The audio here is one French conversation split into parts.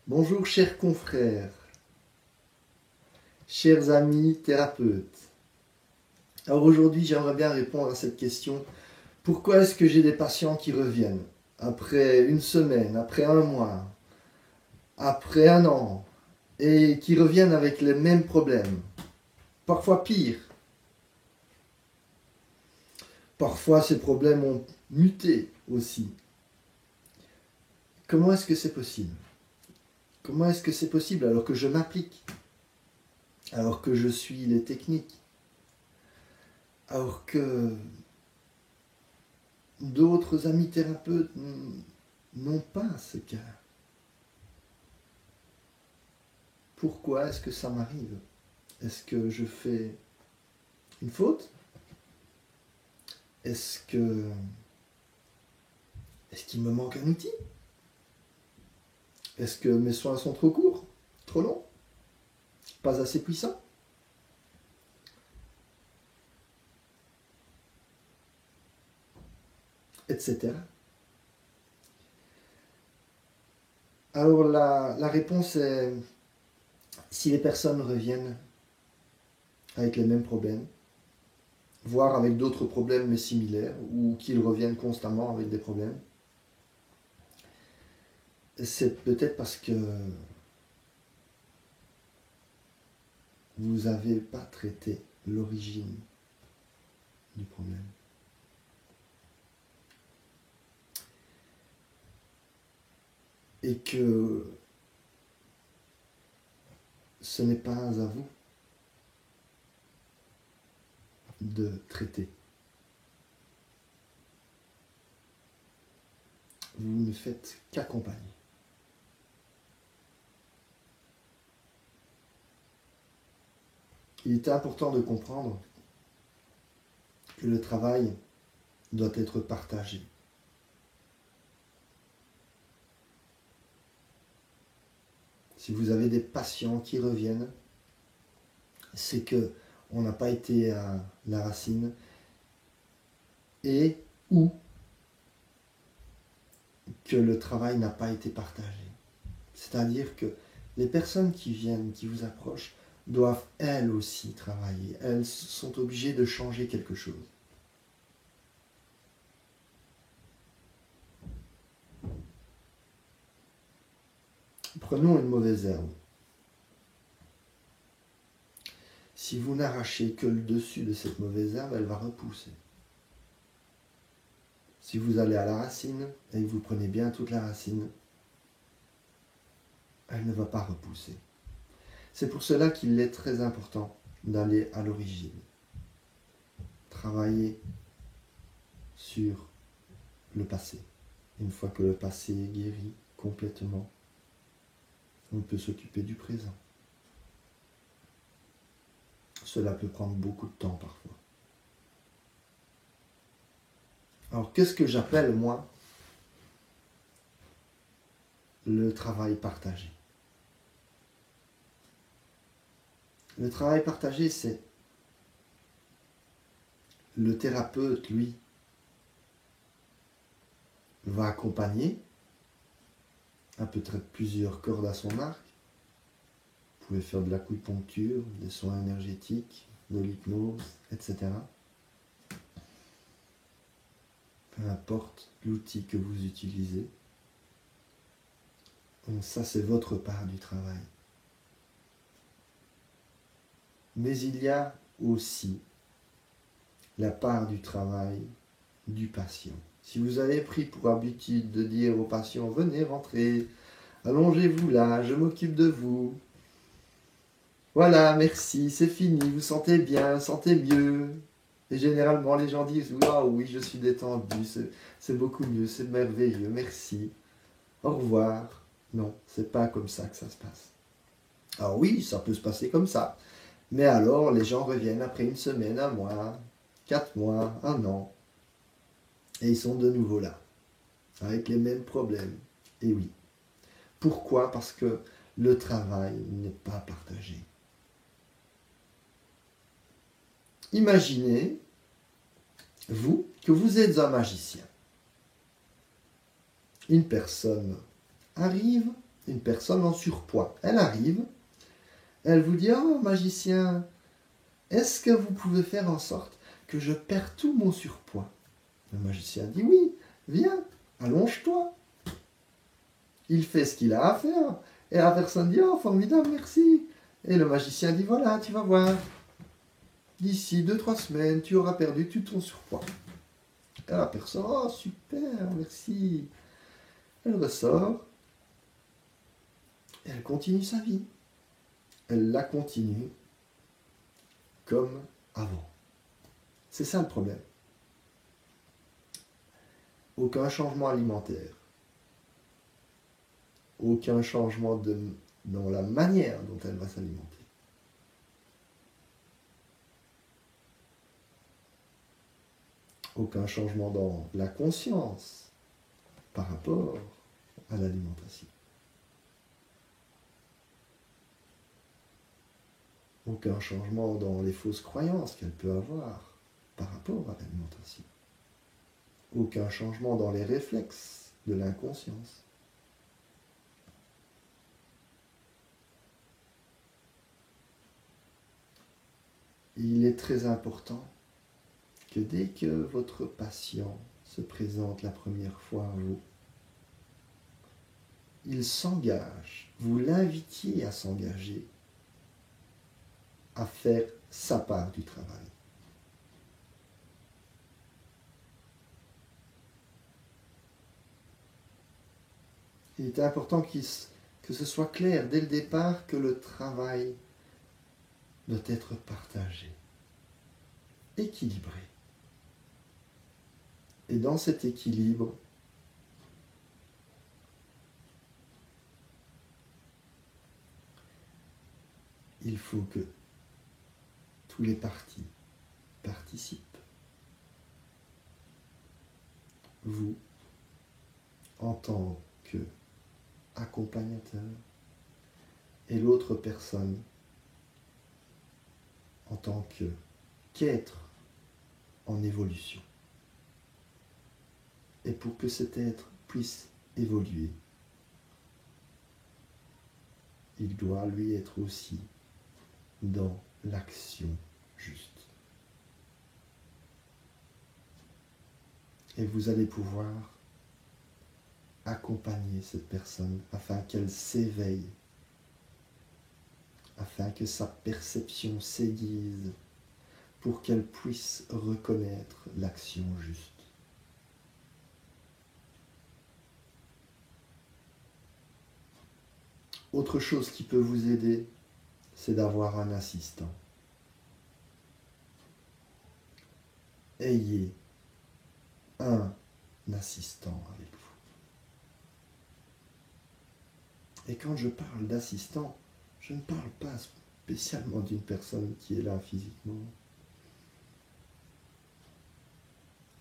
Bonjour chers confrères, chers amis thérapeutes. Alors aujourd'hui j'aimerais bien répondre à cette question. Pourquoi est-ce que j'ai des patients qui reviennent après une semaine, après un mois, après un an, et qui reviennent avec les mêmes problèmes, parfois pire. Parfois ces problèmes ont muté aussi. Comment est-ce que c'est possible ? Comment est-ce que c'est possible alors que je m'applique ? Alors que je suis les techniques ? Alors que d'autres amis thérapeutes n'ont pas ce cas. Pourquoi est-ce que ça m'arrive ? Est-ce que je fais une faute ? Est-ce qu'il me manque un outil ? Est-ce que mes soins sont trop courts ? Trop longs ? Pas assez puissants ? Etc. Alors la réponse est, si les personnes reviennent avec les mêmes problèmes, voire avec d'autres problèmes mais similaires, ou qu'ils reviennent constamment avec des problèmes, c'est peut-être parce que vous n'avez pas traité l'origine du problème. Et que ce n'est pas à vous de traiter. Vous ne faites qu'accompagner. Il est important de comprendre que le travail doit être partagé. Si vous avez des patients qui reviennent, c'est que on n'a pas été à la racine et ou que le travail n'a pas été partagé. C'est-à-dire que les personnes qui viennent, qui vous approchent, doivent elles aussi travailler. Elles sont obligées de changer quelque chose. Prenons une mauvaise herbe. Si vous n'arrachez que le dessus de cette mauvaise herbe, elle va repousser. Si vous allez à la racine et que vous prenez bien toute la racine, elle ne va pas repousser. C'est pour cela qu'il est très important d'aller à l'origine. Travailler sur le passé. Une fois que le passé est guéri complètement, on peut s'occuper du présent. Cela peut prendre beaucoup de temps parfois. Alors, qu'est-ce que j'appelle, moi, le travail partagé ? Le travail partagé, c'est le thérapeute, lui, va accompagner à peut-être plusieurs cordes à son arc. Vous pouvez faire de l'acupuncture, des soins énergétiques, de l'hypnose, etc. Peu importe l'outil que vous utilisez. Donc ça, c'est votre part du travail. Mais il y a aussi la part du travail du patient. Si vous avez pris pour habitude de dire aux patients « Venez rentrer, allongez-vous là, je m'occupe de vous. Voilà, merci, c'est fini, vous sentez bien, sentez mieux. » Et généralement, les gens disent « Waouh, oui, je suis détendu, c'est beaucoup mieux, c'est merveilleux, merci. Au revoir. » Non, c'est pas comme ça que ça se passe. Alors oui, ça peut se passer comme ça. Mais alors, les gens reviennent après une semaine, un mois, 4 mois, un an. Et ils sont de nouveau là, avec les mêmes problèmes. Et oui. Pourquoi ? Parce que le travail n'est pas partagé. Imaginez, vous, que vous êtes un magicien. Une personne arrive une personne en surpoids. Elle arrive, elle vous dit, oh magicien, est-ce que vous pouvez faire en sorte que je perds tout mon surpoids? Le magicien dit, oui, viens, allonge-toi. Il fait ce qu'il a à faire. Et la personne dit, oh formidable, merci. Et le magicien dit, voilà, tu vas voir. D'ici 2-3 semaines, tu auras perdu tout ton surpoids. Et la personne, oh super, merci. Elle ressort. Et elle continue sa vie. Elle la continue comme avant. C'est ça le problème. Aucun changement alimentaire. Aucun changement dans la manière dont elle va s'alimenter. Aucun changement dans la conscience par rapport à l'alimentation. Aucun changement dans les fausses croyances qu'elle peut avoir par rapport à l'alimentation. Aucun changement dans les réflexes de l'inconscience. Il est très important que dès que votre patient se présente la première fois à vous, il s'engage, vous l'invitiez à s'engager, à faire sa part du travail. Il est important que ce soit clair dès le départ que le travail doit être partagé, équilibré. Et dans cet équilibre, il faut que tous les partis participent. Vous, en tant qu'accompagnateur, et l'autre personne, en tant qu'être en évolution. Et pour que cet être puisse évoluer, il doit lui être aussi dans l'action juste. Et vous allez pouvoir accompagner cette personne afin qu'elle s'éveille, afin que sa perception s'aiguise, pour qu'elle puisse reconnaître l'action juste. Autre chose qui peut vous aider, c'est d'avoir un assistant. Ayez un assistant avec vous. Et quand je parle d'assistant, je ne parle pas spécialement d'une personne qui est là physiquement.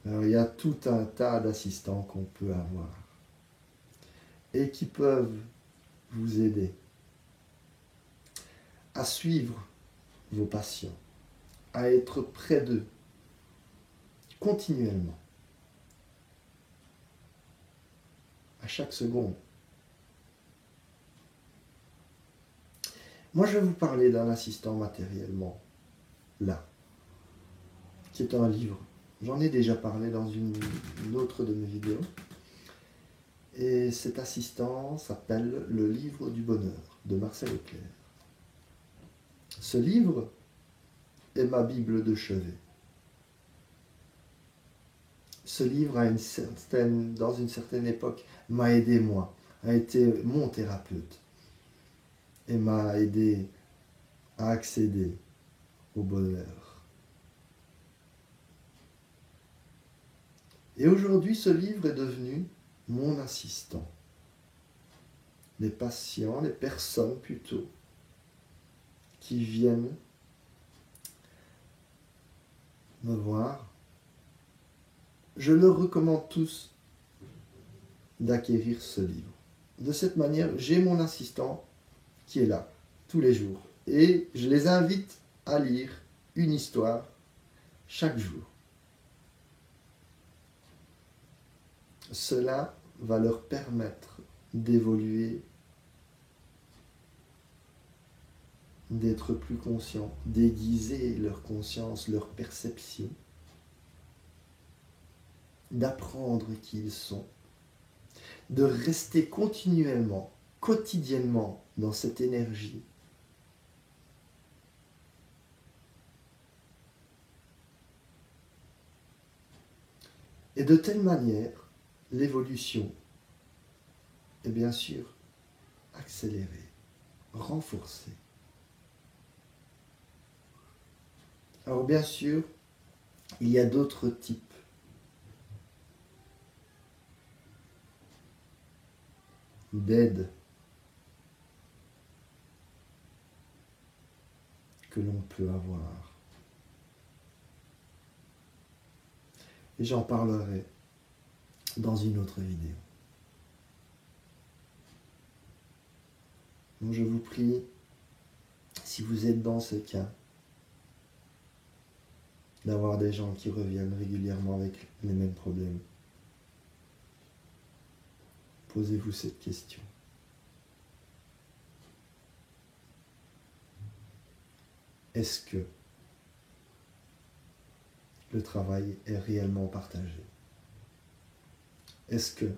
Alors il y a tout un tas d'assistants qu'on peut avoir et qui peuvent vous aider à suivre vos patients, à être près d'eux continuellement, à chaque seconde. Moi, je vais vous parler d'un assistant matériellement, là, qui est un livre. J'en ai déjà parlé dans une autre de mes vidéos. Et cet assistant s'appelle Le Livre du Bonheur, de Marcel Leclerc. Ce livre est ma Bible de chevet. Ce livre, dans une certaine époque, m'a aidé moi, a été mon thérapeute et m'a aidé à accéder au bonheur. Et aujourd'hui, ce livre est devenu mon assistant. Les patients, les personnes plutôt, qui viennent me voir, je leur recommande tous d'acquérir ce livre. De cette manière, j'ai mon assistant qui est là tous les jours et je les invite à lire une histoire chaque jour. Cela va leur permettre d'évoluer d'être plus conscients, d'aiguiser leur conscience, leur perception, d'apprendre qui ils sont, de rester continuellement, quotidiennement dans cette énergie. Et de telle manière, l'évolution est bien sûr accélérée, renforcée. Alors bien sûr, il y a d'autres types d'aide que l'on peut avoir. Et j'en parlerai dans une autre vidéo. Donc je vous prie, si vous êtes dans ce cas, d'avoir des gens qui reviennent régulièrement avec les mêmes problèmes. Posez-vous cette question. Est-ce que le travail est réellement partagé? Est-ce que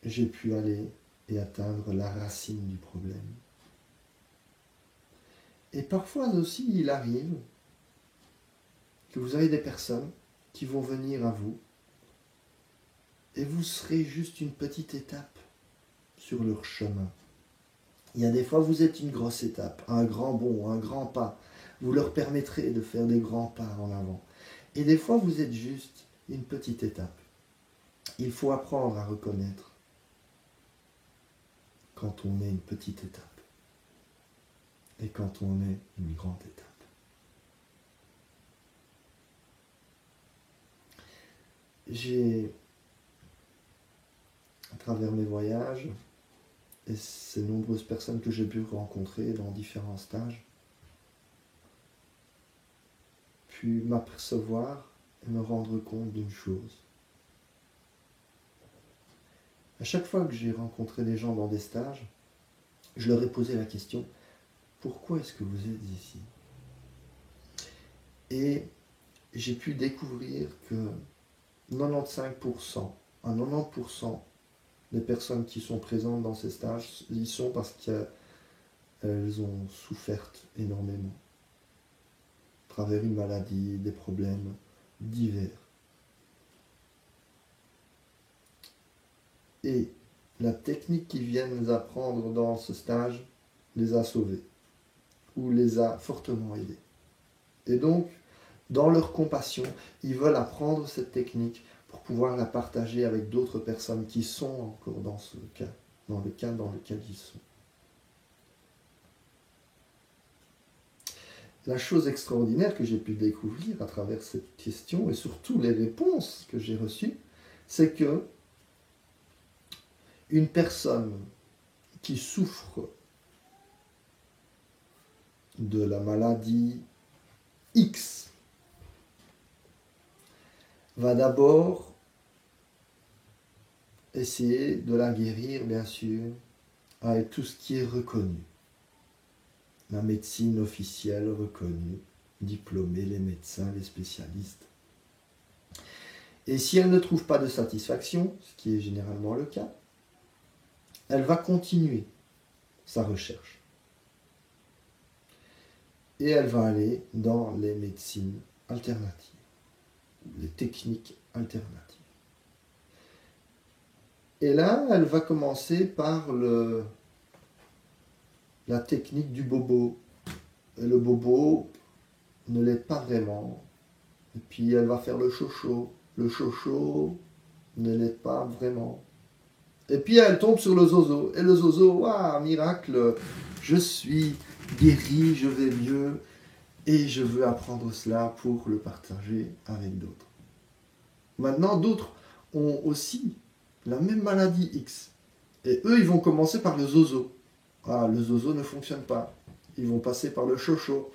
j'ai pu aller et atteindre la racine du problème? Et parfois aussi, il arrive que vous avez des personnes qui vont venir à vous et vous serez juste une petite étape sur leur chemin. Il y a des fois, vous êtes une grosse étape, un grand bond, un grand pas. Vous leur permettrez de faire des grands pas en avant. Et des fois, vous êtes juste une petite étape. Il faut apprendre à reconnaître quand on est une petite étape et quand on est une grande étape. J'ai, à travers mes voyages, et ces nombreuses personnes que j'ai pu rencontrer dans différents stages, pu m'apercevoir et me rendre compte d'une chose. À chaque fois que j'ai rencontré des gens dans des stages, je leur ai posé la question, pourquoi est-ce que vous êtes ici? Et j'ai pu découvrir que 95%, à 90% des personnes qui sont présentes dans ces stages, y sont parce qu'elles ont souffert énormément, à travers une maladie, des problèmes divers. Et la technique qu'ils viennent apprendre dans ce stage les a sauvés, ou les a fortement aidés. Et donc, dans leur compassion, ils veulent apprendre cette technique pour pouvoir la partager avec d'autres personnes qui sont encore dans ce cas, dans le cas dans lequel ils sont. La chose extraordinaire que j'ai pu découvrir à travers cette question et surtout les réponses que j'ai reçues, c'est que une personne qui souffre de la maladie X va d'abord essayer de la guérir, bien sûr, avec tout ce qui est reconnu. La médecine officielle reconnue, diplômée, les médecins, les spécialistes. Et si elle ne trouve pas de satisfaction, ce qui est généralement le cas, elle va continuer sa recherche. Et elle va aller dans les médecines alternatives, les techniques alternatives. Et là, elle va commencer par la technique du bobo. Et le bobo ne l'est pas vraiment. Et puis elle va faire le chocho. Le chocho ne l'est pas vraiment. Et puis elle tombe sur le zozo. Et le zozo, waouh, miracle, je suis guéri, je vais mieux. Et je veux apprendre cela pour le partager avec d'autres. Maintenant, d'autres ont aussi la même maladie X. Et eux, ils vont commencer par le zozo. Ah, le zozo ne fonctionne pas. Ils vont passer par le chocho.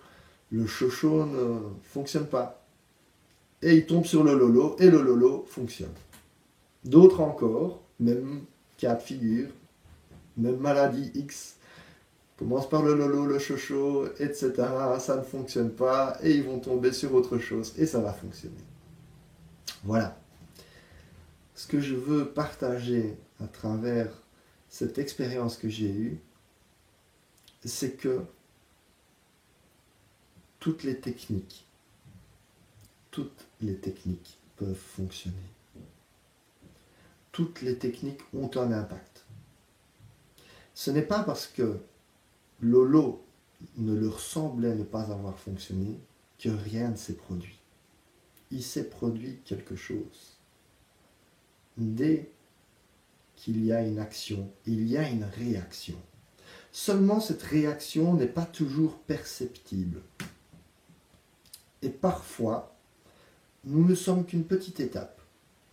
Le chocho ne fonctionne pas. Et ils tombent sur le lolo, et le lolo fonctionne. D'autres encore, même cas de figure, même maladie X, Commence par le lolo, le chocho, etc. Ça ne fonctionne pas et ils vont tomber sur autre chose et ça va fonctionner. Voilà. Ce que je veux partager à travers cette expérience que j'ai eue, c'est que toutes les techniques peuvent fonctionner. Toutes les techniques ont un impact. Ce n'est pas parce que Lolo ne leur semblait ne pas avoir fonctionné que rien ne s'est produit. Il s'est produit quelque chose. Dès qu'il y a une action, il y a une réaction. Seulement cette réaction n'est pas toujours perceptible. Et parfois, nous ne sommes qu'une petite étape.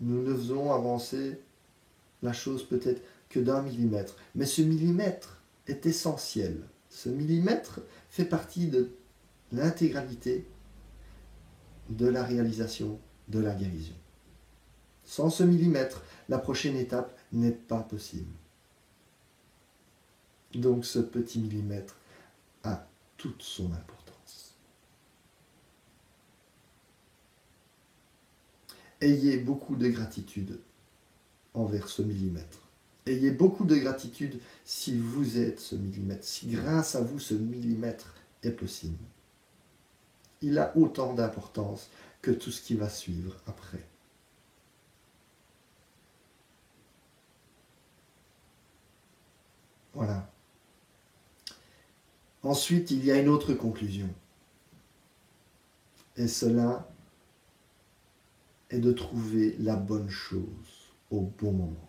Nous ne faisons avancer la chose peut-être que d'1 millimètre. Mais ce millimètre est essentiel. Ce millimètre fait partie de l'intégralité de la réalisation de la guérison. Sans ce millimètre, la prochaine étape n'est pas possible. Donc ce petit millimètre a toute son importance. Ayez beaucoup de gratitude envers ce millimètre. Ayez beaucoup de gratitude si vous êtes ce millimètre, si grâce à vous ce millimètre est possible. Il a autant d'importance que tout ce qui va suivre après. Voilà. Ensuite, il y a une autre conclusion. Et cela est de trouver la bonne chose au bon moment.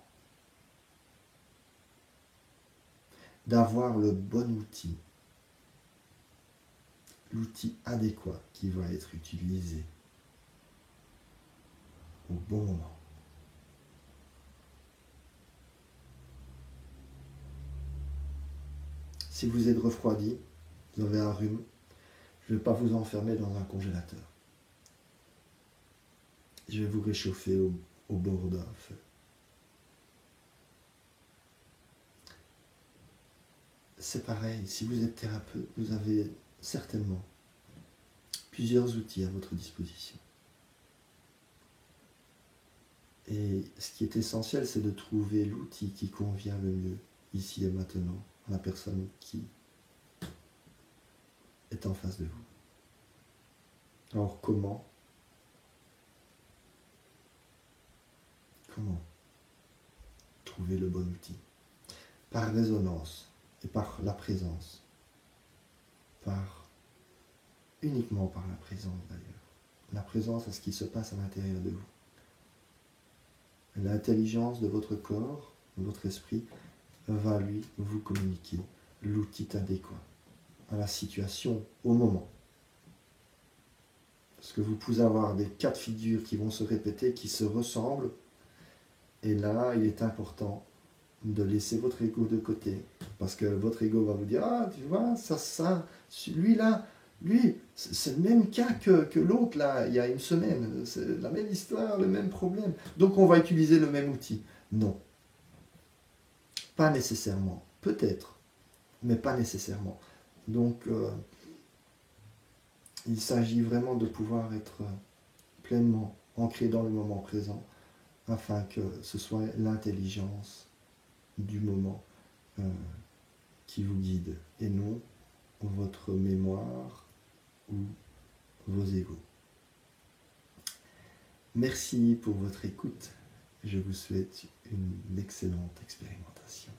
D'avoir le bon outil. L'outil adéquat qui va être utilisé au bon moment. Si vous êtes refroidi, vous avez un rhume, je ne vais pas vous enfermer dans un congélateur. Je vais vous réchauffer au bord d'un feu. C'est pareil, si vous êtes thérapeute, vous avez certainement plusieurs outils à votre disposition. Et ce qui est essentiel, c'est de trouver l'outil qui convient le mieux, ici et maintenant, à la personne qui est en face de vous. Alors comment trouver le bon outil? Par résonance et par la présence. Uniquement par la présence d'ailleurs. La présence à ce qui se passe à l'intérieur de vous. L'intelligence de votre corps, de votre esprit, va lui vous communiquer l'outil adéquat à la situation, au moment. Parce que vous pouvez avoir des cas de figure qui vont se répéter, qui se ressemblent, et là, il est important de laisser votre ego de côté. Parce que votre ego va vous dire, ah, tu vois, celui-là, lui, c'est le même cas que l'autre, là, il y a une semaine. C'est la même histoire, le même problème. Donc, on va utiliser le même outil. Non. Pas nécessairement. Peut-être, mais pas nécessairement. Donc, il s'agit vraiment de pouvoir être pleinement ancré dans le moment présent afin que ce soit l'intelligence du moment qui vous guide et non votre mémoire ou vos égos. Merci pour votre écoute. Je vous souhaite une excellente expérimentation.